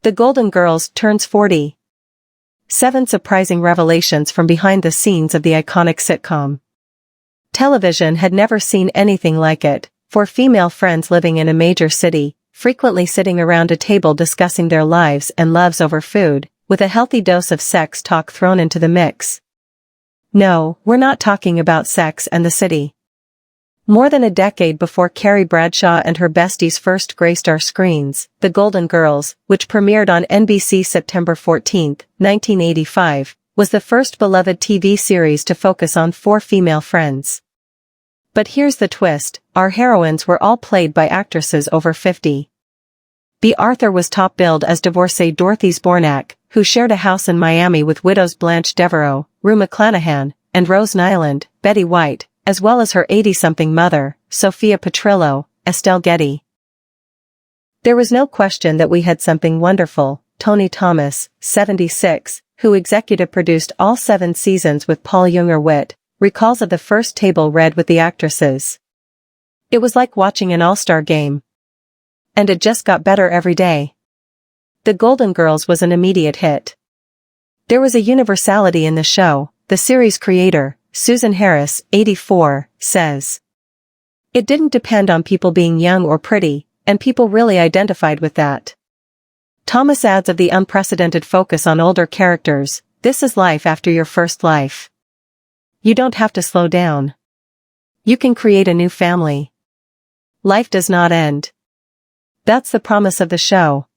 The Golden Girls turns 40. 7 surprising revelations from behind the scenes of the iconic sitcom. Television had never seen anything like it, 4 female friends living in a major city, frequently sitting around a table discussing their lives and loves over food, with a healthy dose of sex talk thrown into the mix. No, we're not talking about Sex and the City. More than a decade before Carrie Bradshaw and her besties first graced our screens, The Golden Girls, which premiered on NBC September 14, 1985, was the first beloved TV series to focus on 4 female friends. But here's the twist, our heroines were all played by actresses over 50. Bea Arthur was top billed as divorcee Dorothy Zbornak, who shared a house in Miami with widows Blanche Devereaux, Rue McClanahan, and Rose Nyland, Betty White, as well as her 80-something mother, Sophia Petrillo, Estelle Getty. There was no question that we had something wonderful. Tony Thomas, 76, who executive produced all 7 seasons with Paul Junger-Witt, recalls of the first table read with the actresses. It was like watching an all-star game. And it just got better every day. The Golden Girls was an immediate hit. There was a universality in the show, the series creator, Susan Harris, 84, says. It didn't depend on people being young or pretty, and people really identified with that. Thomas adds of the unprecedented focus on older characters, this is life after your first life. You don't have to slow down. You can create a new family. Life does not end. That's the promise of the show.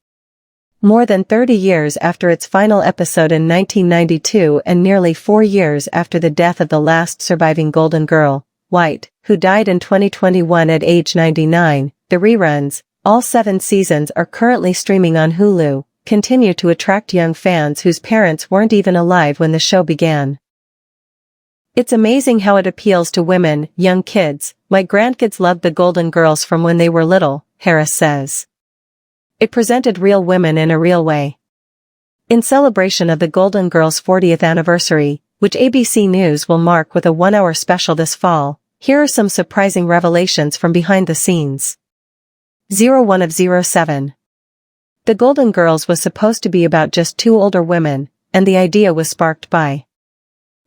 More than 30 years after its final episode in 1992 and nearly 4 years after the death of the last surviving Golden Girl, White, who died in 2021 at age 99, the reruns, all 7 seasons are currently streaming on Hulu, continue to attract young fans whose parents weren't even alive when the show began. It's amazing how it appeals to women, young kids. My grandkids loved the Golden Girls from when they were little, Harris says. It presented real women in a real way. In celebration of the Golden Girls' 40th anniversary, which ABC News will mark with a 1-hour special this fall, here are some surprising revelations from behind the scenes. 01 of 07. The Golden Girls was supposed to be about just 2 older women, and the idea was sparked by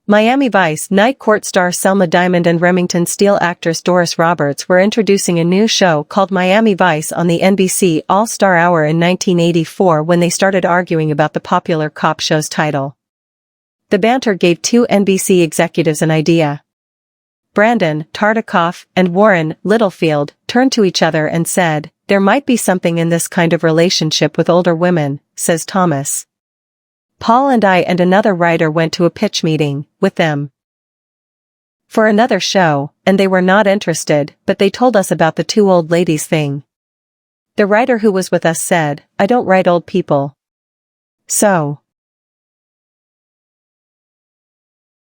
Miami Vice Night Court star Selma Diamond and Remington Steele actress Doris Roberts were introducing a new show called Miami Vice on the NBC All-Star Hour in 1984 when they started arguing about the popular cop show's title. The banter gave 2 NBC executives an idea. Brandon Tartikoff and Warren Littlefield turned to each other and said, "There might be something in this kind of relationship with older women," says Thomas. Paul and I and another writer went to a pitch meeting with them for another show, and they were not interested, but they told us about the 2 old ladies thing. The writer who was with us said, "I don't write old people. So